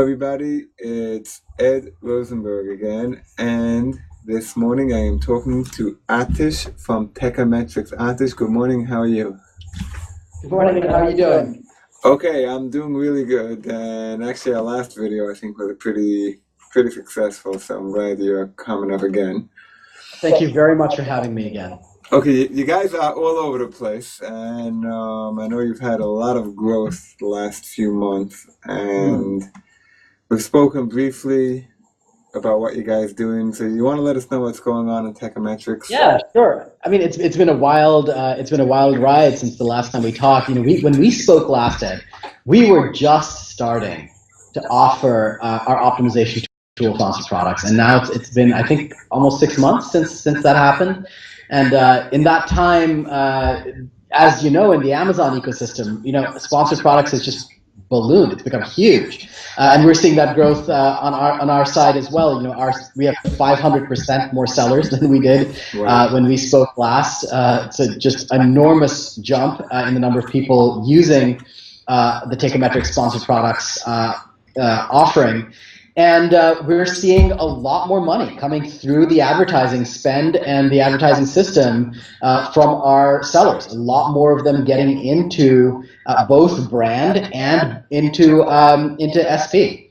everybody, it's Ed Rosenberg again, and this morning I am talking to Aatish from Teikametrics. Aatish, good morning, how are you? Good morning, how are you doing? Okay, I'm doing really good, and actually our last video I think was pretty successful, so I'm glad you're coming up again. Thank you very much for having me again. Okay, you guys are all over the place, and I know you've had a lot of growth the last few months, and we've spoken briefly about what you guys doing. So you want to let us know what's going on in Teikametrics? Yeah, sure. I mean, it's been a wild ride since the last time we talked. When we spoke last, Ed, we were just starting to offer our optimization tool sponsored products, and now it's been, I think, almost 6 months since that happened. And in that time, as you know, in the Amazon ecosystem, sponsored products has just ballooned. It's become huge, and we're seeing that growth on our side as well. We have 500% more sellers than we did when we spoke last. It's a just enormous jump in the number of people using the Teikametrics sponsored products offering. And we're seeing a lot more money coming through the advertising spend and the advertising system from our sellers. A lot more of them getting into both brand and into SP.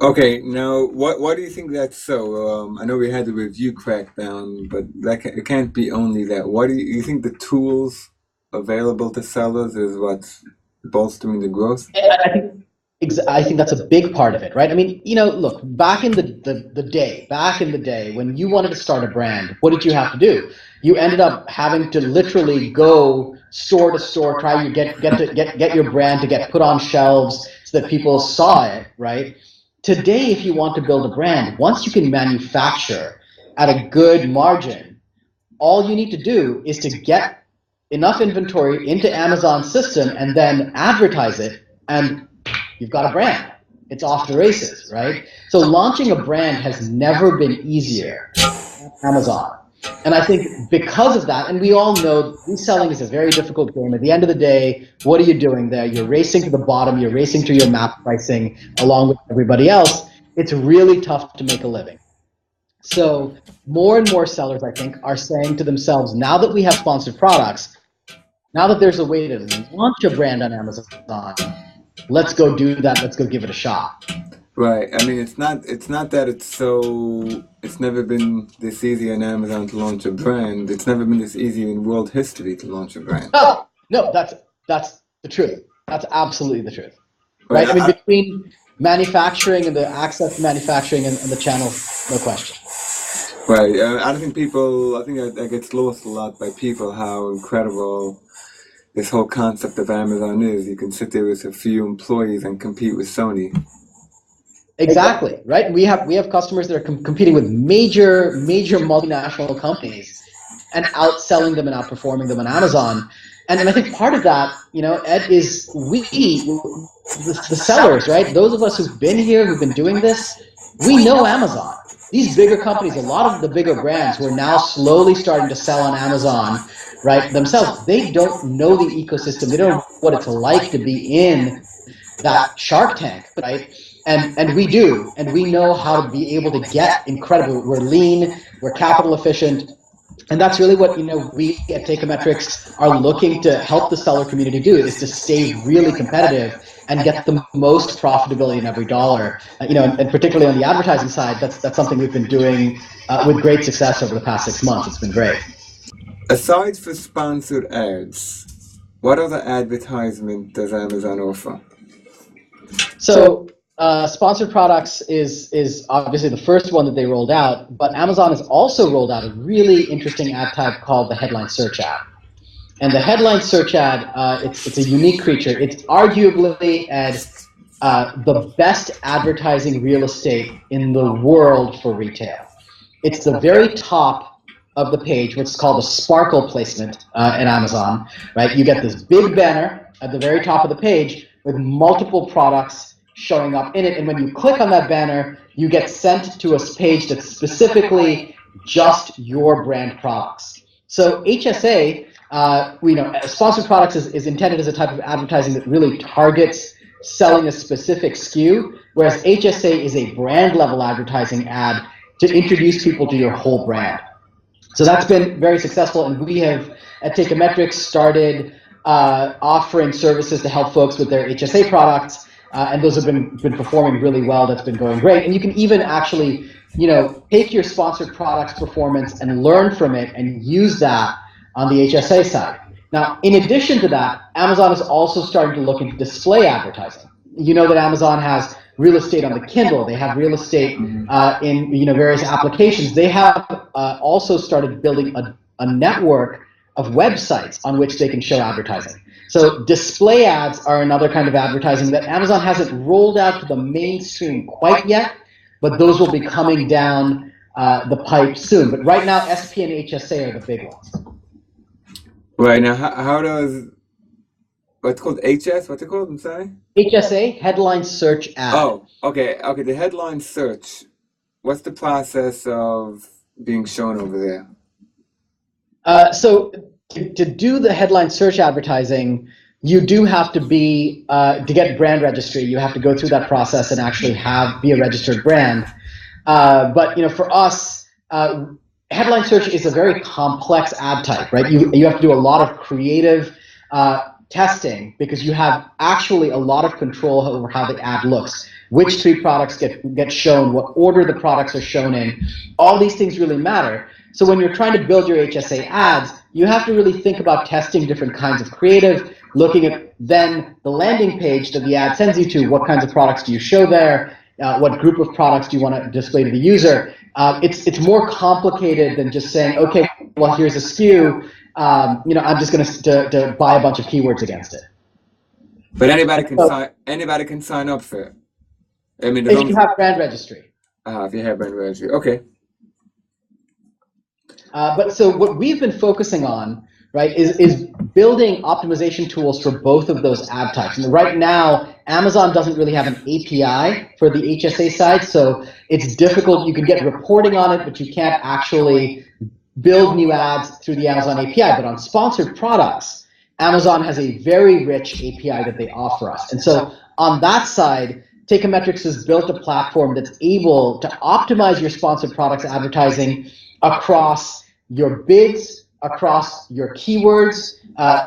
Okay, now why do you think that's so? I know we had the review crackdown, but it can't be only that. Why do you think the tools available to sellers is what's bolstering the growth? I think that's a big part of it, right? I mean, look, back in the day when you wanted to start a brand, what did you have to do? You ended up having to literally go store to store, try to get your brand to get put on shelves so that people saw it, right? Today, if you want to build a brand, once you can manufacture at a good margin, all you need to do is to get enough inventory into Amazon's system and then advertise it, and you've got a brand. It's off the races, right? So launching a brand has never been easier on Amazon. And I think because of that, and we all know reselling is a very difficult game. At the end of the day, what are you doing there? You're racing to the bottom. You're racing to your map pricing along with everybody else. It's really tough to make a living. So more and more sellers, I think, are saying to themselves, now that we have sponsored products, now that there's a way to launch a brand on Amazon, let's go do that. Let's go give it a shot. Right. I mean, it's not that it's never been this easy on Amazon to launch a brand. It's never been this easy in world history to launch a brand. Oh, no, that's the truth. That's absolutely the truth. Right? I mean, between manufacturing and the access to manufacturing and the channel, no question. Right. I think that gets lost a lot by people how incredible this whole concept of Amazon is. You can sit there with a few employees and compete with Sony. Exactly, right? We have customers that are competing with major multinational companies and outselling them and outperforming them on Amazon. And I think part of that, Ed, is the sellers, right? Those of us who've been here, who've been doing this, we know Amazon. These bigger companies, a lot of the bigger brands who are now slowly starting to sell on Amazon, right, themselves, they don't know the ecosystem. They don't know what it's like to be in that Shark Tank, right? And we do, and we know how to be able to get incredible. We're lean, we're capital efficient, and that's really what we at Teikametrics are looking to help the seller community do, is to stay really competitive and get the most profitability in every dollar. And particularly on the advertising side, that's something we've been doing with great success over the past 6 months. It's been great. Aside from sponsored ads, what other advertisement does Amazon offer? So sponsored products is obviously the first one that they rolled out, but Amazon has also rolled out a really interesting ad type called the headline search ad. And the headline search ad, it's a unique creature. It's arguably, Ed, the best advertising real estate in the world for retail. It's the very top of the page, what's called a sparkle placement at Amazon, right? You get this big banner at the very top of the page with multiple products showing up in it, and when you click on that banner, you get sent to a page that's specifically just your brand products. So HSA, sponsored products is intended as a type of advertising that really targets selling a specific SKU, whereas HSA is a brand level advertising ad to introduce people to your whole brand. So that's been very successful, and we have at Teikametrics started offering services to help folks with their HSA products, and those have been performing really well. That's been going great, and you can even actually, take your sponsored products performance and learn from it and use that on the HSA side. Now, in addition to that, Amazon is also starting to look into display advertising. You know that Amazon has real estate on the Kindle. They have real estate in various applications. They have also started building a network of websites on which they can show advertising. So display ads are another kind of advertising that Amazon hasn't rolled out to the mainstream quite yet, but those will be coming down the pipe soon. But right now, SP and HSA are the big ones. Right now, how does what's called HS? What's it called? I'm sorry. HSA, headline search ad. Oh, okay. The headline search. What's the process of being shown over there? So to do the headline search advertising, you do have to be to get brand registry. You have to go through that process and actually be a registered brand. But for us, headline search is a very complex ad type, right? You have to do a lot of creative testing because you have actually a lot of control over how the ad looks, which 3 products get shown, what order the products are shown in. All these things really matter. So when you're trying to build your HSA ads, you have to really think about testing different kinds of creative, looking at then the landing page that the ad sends you to, what kinds of products do you show there, what group of products do you want to display to the user. It's more complicated than just saying, okay, well, here's a SKU. I'm just going to buy a bunch of keywords against it. But anybody can sign up for it. I mean, if you have brand registry. If you have brand registry, okay. But so what we've been focusing on, right, is building optimization tools for both of those ad types. And right now, Amazon doesn't really have an API for the HSA side, so it's difficult. You can get reporting on it, but you can't actually build new ads through the Amazon API. But on sponsored products, Amazon has a very rich API that they offer us. And so on that side, Teikametrics has built a platform that's able to optimize your sponsored products advertising across your bids, across your keywords.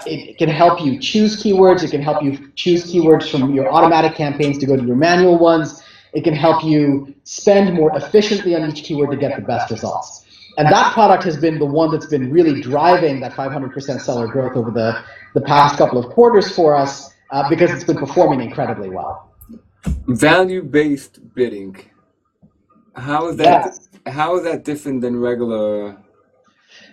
It can help you choose keywords. It can help you choose keywords from your automatic campaigns to go to your manual ones. It can help you spend more efficiently on each keyword to get the best results. And that product has been the one that's been really driving that 500% seller growth over the past couple of quarters for us because it's been performing incredibly well. Value-based bidding. How is that different than regular?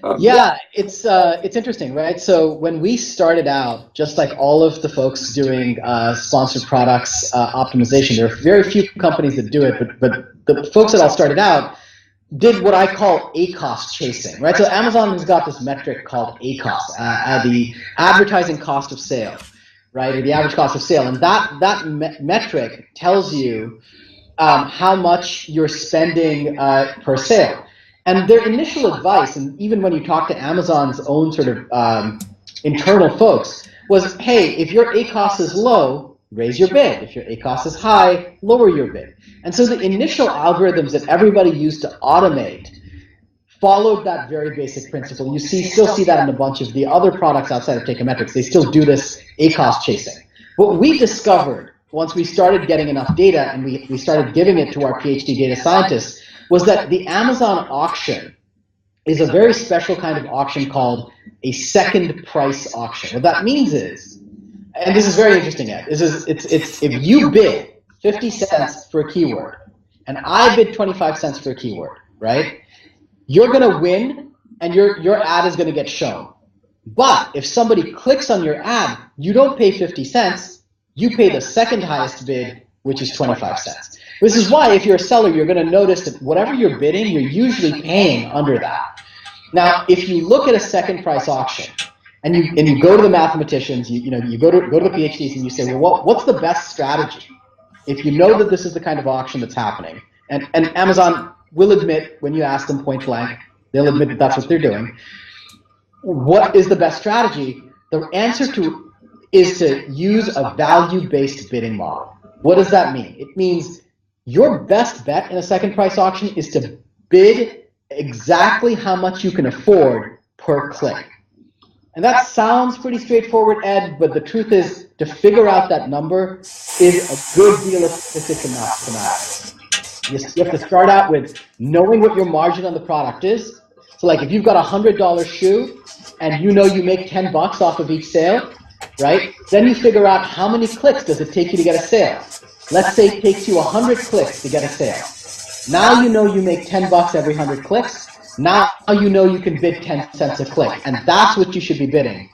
It's interesting, right? So when we started out, just like all of the folks doing sponsored products optimization, there are very few companies that do it, but the folks that all started out did what I call ACoS chasing, right? So Amazon has got this metric called ACoS, the advertising cost of sale, right? Or the average cost of sale, and that metric tells you how much you're spending per sale. And their initial advice, and even when you talk to Amazon's own sort of internal folks, was, hey, if your ACoS is low, raise your bid. If your ACoS is high, lower your bid. And so the initial algorithms that everybody used to automate followed that very basic principle. You still see that in a bunch of the other products outside of Teikametrics. They still do this ACoS chasing. What we discovered once we started getting enough data and we started giving it to our PhD data scientists was that the Amazon auction is a very special kind of auction called a second price auction. What that means is, and this is very interesting, Ed, it's if you bid 50 cents for a keyword and I bid 25 cents for a keyword, right? You're going to win and your ad is going to get shown. But if somebody clicks on your ad, you don't pay 50 cents, you pay the second highest bid, which is 25 cents. This is why if you're a seller, you're going to notice that whatever you're bidding, you're usually paying under that. Now, if you look at a second price auction and you go to the mathematicians, you go to the PhDs and you say, well, what's the best strategy? If you know that this is the kind of auction that's happening, and Amazon will admit when you ask them point blank, they'll admit that that's what they're doing. What is the best strategy? The answer to is to use a value-based bidding model. What does that mean? It means your best bet in a second price auction is to bid exactly how much you can afford per click. And that sounds pretty straightforward, Ed, but the truth is, to figure out that number is a good deal of statistics and mathematics. You have to start out with knowing what your margin on the product is. So like if you've got a $100 shoe and you know you make 10 bucks off of each sale, right? Then you figure out how many clicks does it take you to get a sale. Let's say it takes you 100 clicks to get a sale. Now you know you make 10 bucks every 100 clicks. Now you know you can bid 10 cents a click. And that's what you should be bidding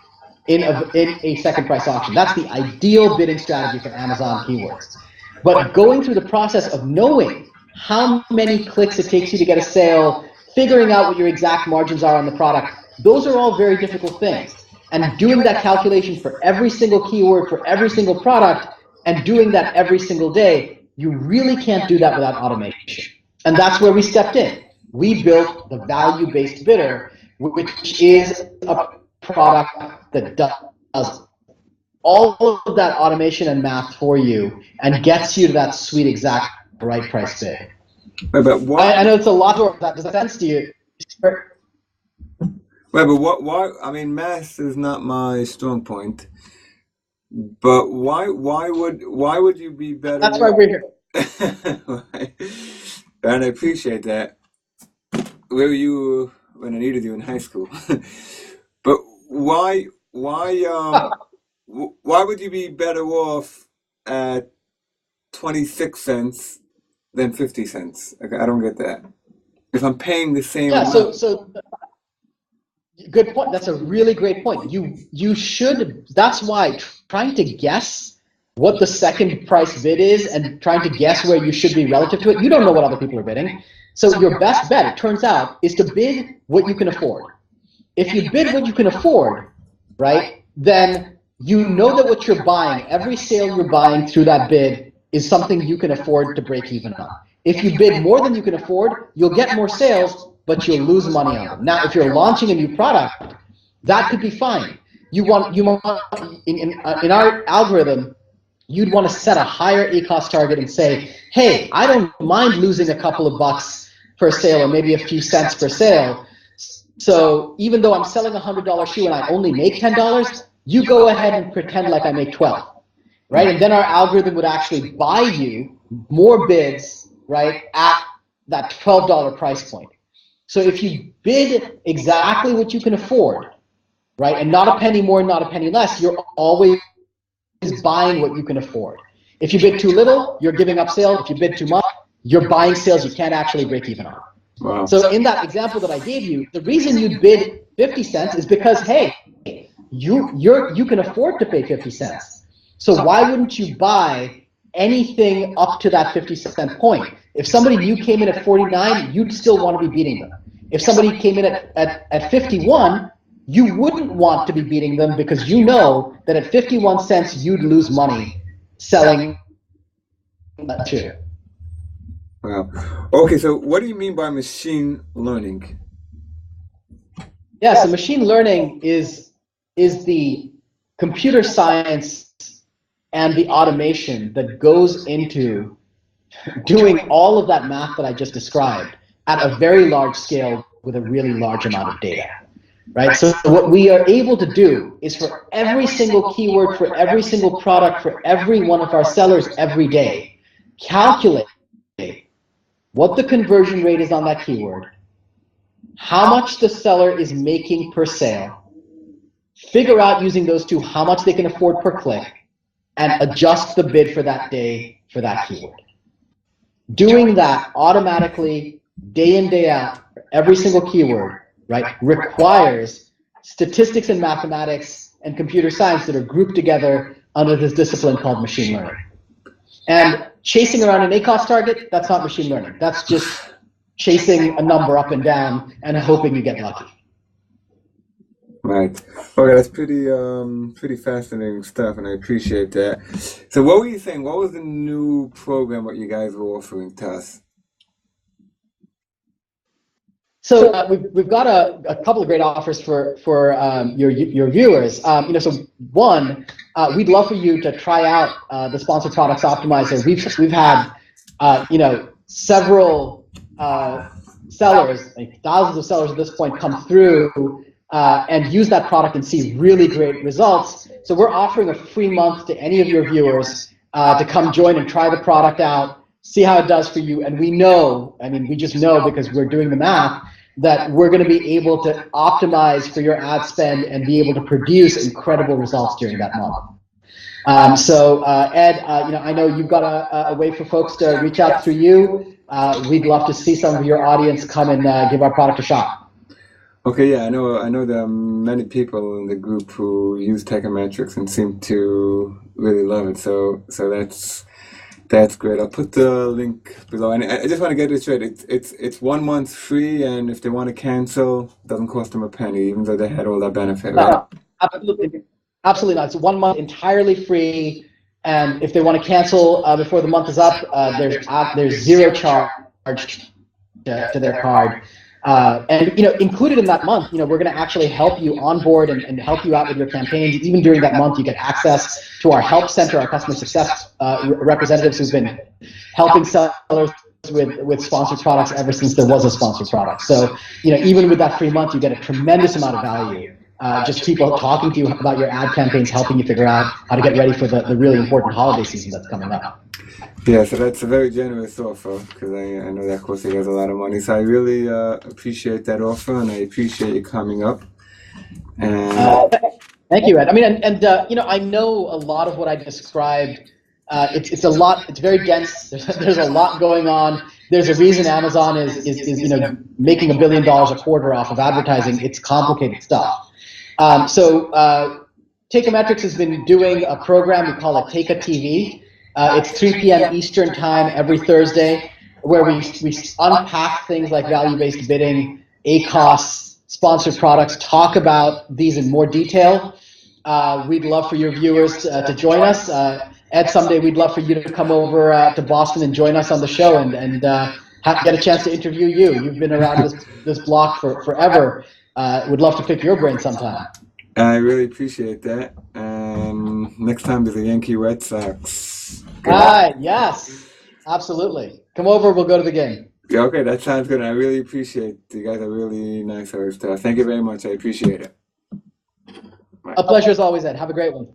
in a second price auction. That's the ideal bidding strategy for Amazon keywords. But going through the process of knowing how many clicks it takes you to get a sale, figuring out what your exact margins are on the product, those are all very difficult things. And doing that calculation for every single keyword, for every single product, and doing that every single day, you really can't do that without automation. And that's where we stepped in. We built the value-based bidder, which is a product that does all of that automation and math for you and gets you to that sweet exact right price bid. But why? I know it's a lot more. That does that sense to you? But what? Why? I mean, math is not my strong point. But why? Why would you be better? That's why we're here. And I appreciate that. Where were you when I needed you in high school? But why? Why would you be better off at 26 cents than 50 cents? Okay, I don't get that. If I'm paying the same amount. So good point. That's a really great point. You should. That's why trying to guess what the second price bid is and trying to guess where you should be relative to it. You don't know what other people are bidding. So your best bet, it turns out, is to bid what you can afford. If you bid what you can afford, right, then you know that what you're buying, every sale you're buying through that bid is something you can afford to break even on. If you bid more than you can afford, you'll get more sales, but you'll lose money on them. Now, if you're launching a new product, that could be fine. You want in our algorithm, you'd want to set a higher ACoS target and say, hey, I don't mind losing a couple of bucks per sale or maybe a few cents per sale. So even though I'm selling a $100 shoe and I only make $10, you go ahead and pretend like I make 12, right? And then our algorithm would actually buy you more bids, right, at that $12 price point. So if you bid exactly what you can afford, right, and not a penny more, not a penny less, you're always buying what you can afford. If you bid too little, you're giving up sales. If you bid too much, you're buying sales you can't actually break even on. Wow. So in that example that I gave you, the reason you bid 50 cents is because, hey, you can afford to pay 50 cents. So why wouldn't you buy anything up to that 50-cent point? If somebody new came in at 49, you'd still want to be beating them. If somebody came in at 51, you wouldn't want to be beating them because you know that at 51 cents you'd lose money selling that shoe. Wow. Okay, so what do you mean by machine learning? Yeah, so machine learning is the computer science and the automation that goes into doing all of that math that I just described at a very large scale with a really large amount of data, right? So what we are able to do is for every single keyword, for every single product, for every one of our sellers every day, calculate what the conversion rate is on that keyword, how much the seller is making per sale, figure out using those two how much they can afford per click, and adjust the bid for that day for that keyword. Doing that automatically, day in, day out, for every single keyword, right, requires statistics and mathematics and computer science that are grouped together under this discipline called machine learning. And chasing around an ACoS target, that's not machine learning. That's just chasing a number up and down and hoping you get lucky. Right. Okay, that's pretty fascinating stuff, and I appreciate that. So what were you saying? What was the new program what you guys were offering to us? So we've got a couple of great offers for your viewers. So one, we'd love for you to try out the Sponsored Products Optimizer. We've had several sellers, like thousands of sellers at this point, come through and use that product and see really great results. So we're offering a free month to any of your viewers to come join and try the product out, see how it does for you. And we know, we just know because we're doing the math, that we're going to be able to optimize for your ad spend and be able to produce incredible results during that month. Ed, I know you've got a way for folks to reach out through you. We'd love to see some of your audience come and give our product a shot. Okay, yeah, I know there are many people in the group who use Teikametrics and seem to really love it. So that's great. I'll put the link below. And I just want to get this straight. It's 1 month free, and if they want to cancel, it doesn't cost them a penny, even though they had all that benefit, right? No, absolutely not. It's 1 month entirely free, and if they want to cancel before the month is up, there's zero charge to their card. And included in that month, we're going to actually help you onboard and help you out with your campaigns. Even during that month, you get access to our help center, our customer success representatives who've been helping sellers with sponsored products ever since there was a sponsored product. So even with that free month, you get a tremendous amount of value. Just people talking to you about your ad campaigns, helping you figure out how to get ready for the really important holiday season that's coming up. Yeah, so that's a very generous offer, because I know that costs you guys a lot of money. So I really appreciate that offer, and I appreciate you coming up. And thank you, Ed. I know a lot of what I described. It's a lot. It's very dense. There's a lot going on. There's a reason Amazon is making $1 billion a quarter off of advertising. It's complicated stuff. Teikametrics has been doing a program we call it Teika TV. It's 3 p.m. Eastern time every Thursday, where we unpack things like value-based bidding, ACOS, sponsored products, talk about these in more detail. We'd love for your viewers to join us. Ed, someday we'd love for you to come over to Boston and join us on the show and get a chance to interview you. You've been around this block for forever. Would love to pick your brain sometime. I really appreciate that. Next time there's a Yankee Red Sox. Yes, absolutely. Come over, we'll go to the game. Yeah, okay, that sounds good. I really appreciate it. You guys are really nice hosts. Thank you very much. I appreciate it. Bye. A pleasure as always, Ed. Have a great one.